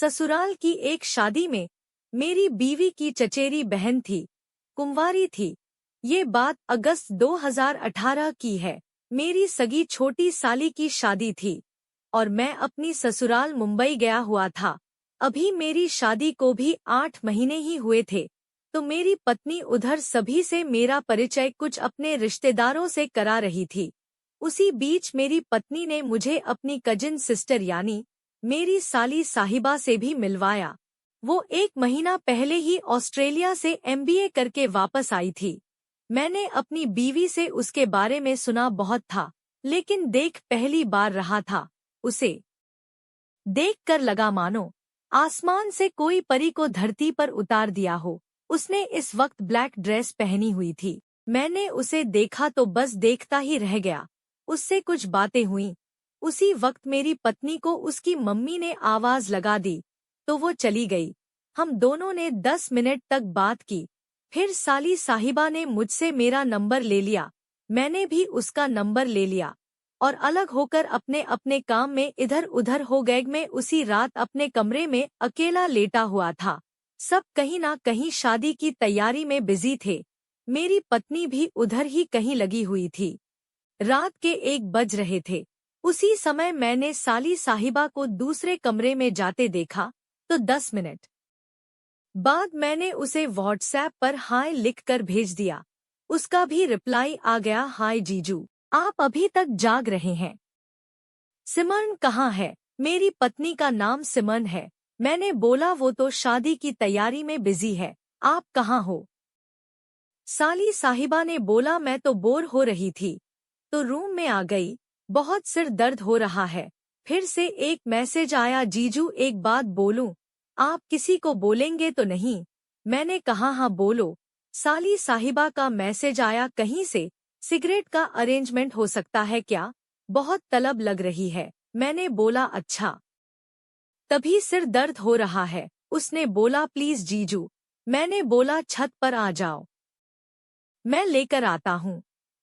ससुराल की एक शादी में मेरी बीवी की चचेरी बहन थी, कुंवारी थी। ये बात अगस्त 2018 की है। मेरी सगी छोटी साली की शादी थी और मैं अपनी ससुराल मुंबई गया हुआ था। अभी मेरी शादी को भी 8 महीने ही हुए थे, तो मेरी पत्नी उधर सभी से मेरा परिचय कुछ अपने रिश्तेदारों से करा रही थी। उसी बीच मेरी पत्नी ने मुझे अपनी कजिन सिस्टर यानी मेरी साली साहिबा से भी मिलवाया। वो 1 महीना पहले ही ऑस्ट्रेलिया से एमबीए करके वापस आई थी। मैंने अपनी बीवी से उसके बारे में सुना बहुत था, लेकिन देख पहली बार रहा था। उसे देखकर लगा मानो आसमान से कोई परी को धरती पर उतार दिया हो। उसने इस वक्त ब्लैक ड्रेस पहनी हुई थी। मैंने उसे देखा तो बस देखता ही रह गया। उससे कुछ बातें हुई। उसी वक्त मेरी पत्नी को उसकी मम्मी ने आवाज लगा दी, तो वो चली गई। हम दोनों ने 10 मिनट तक बात की। फिर साली साहिबा ने मुझसे मेरा नंबर ले लिया, मैंने भी उसका नंबर ले लिया और अलग होकर अपने अपने काम में इधर उधर हो गए। मैं उसी रात अपने कमरे में अकेला लेटा हुआ था। सब कहीं ना कहीं शादी की तैयारी में बिजी थे। मेरी पत्नी भी उधर ही कहीं लगी हुई थी। रात के 1 बज रहे थे। उसी समय मैंने साली साहिबा को दूसरे कमरे में जाते देखा, तो 10 मिनट बाद मैंने उसे व्हाट्सएप पर हाय लिखकर भेज दिया। उसका भी रिप्लाई आ गया, हाय जीजू, आप अभी तक जाग रहे हैं? सिमरन कहाँ है? मेरी पत्नी का नाम सिमरन है। मैंने बोला वो तो शादी की तैयारी में बिजी है, आप कहाँ हो? साली साहिबा ने बोला मैं तो बोर हो रही थी, तो रूम में आ गई। बहुत सिर दर्द हो रहा है। फिर से एक मैसेज आया, जीजू एक बात बोलूं, आप किसी को बोलेंगे तो नहीं? मैंने कहा हाँ बोलो। साली साहिबा का मैसेज आया कहीं से, सिगरेट का अरेंजमेंट हो सकता है क्या? बहुत तलब लग रही है। मैंने बोला अच्छा। तभी सिर दर्द हो रहा है। उसने बोला प्लीज जीजू। मैंने बोला छत पर आ जाओ, मैं लेकर आता हूँ,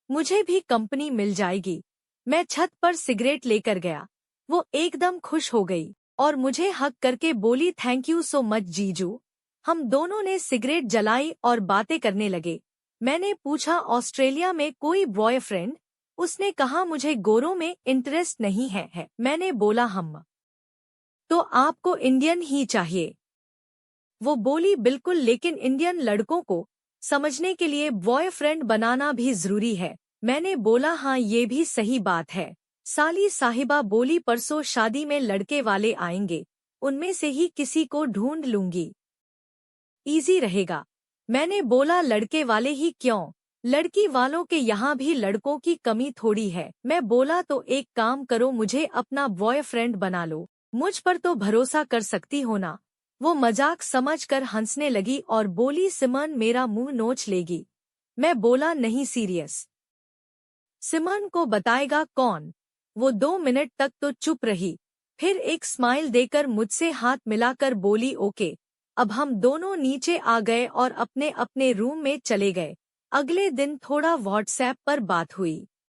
मुझे भी कंपनी मिल जाएगी। मैं छत पर सिगरेट लेकर गया। वो एकदम खुश हो गई और मुझे हग करके बोली थैंक यू सो मच जीजू। हम दोनों ने सिगरेट जलाई और बातें करने लगे। मैंने पूछा ऑस्ट्रेलिया में कोई बॉयफ्रेंड? उसने कहा मुझे गोरों में इंटरेस्ट नहीं है। मैंने बोला हम तो आपको इंडियन ही चाहिए। वो बोली बिल्कुल, लेकिन इंडियन लड़कों को समझने के लिए बॉयफ्रेंड बनाना भी जरूरी है। मैंने बोला हाँ ये भी सही बात है। साली साहिबा बोली परसों शादी में लड़के वाले आएंगे, उनमें से ही किसी को ढूंढ लूंगी, इजी रहेगा। मैंने बोला लड़के वाले ही क्यों, लड़की वालों के यहाँ भी लड़कों की कमी थोड़ी है। मैं बोला तो एक काम करो, मुझे अपना बॉयफ्रेंड बना लो, मुझ पर तो भरोसा कर सकती हो ना? वो मजाक समझकर हंसने लगी और बोली सिमरन मेरा मुंह नोच लेगी। मैं बोला नहीं सीरियस। सिमरन को बताएगा कौन? वो 2 मिनट तक तो चुप रही, फिर एक स्माइल देकर मुझसे हाथ मिलाकर बोली ओके। अब हम दोनों नीचे आ गए और अपने अपने रूम में चले गए। अगले दिन थोड़ा व्हाट्सएप पर बात हुई।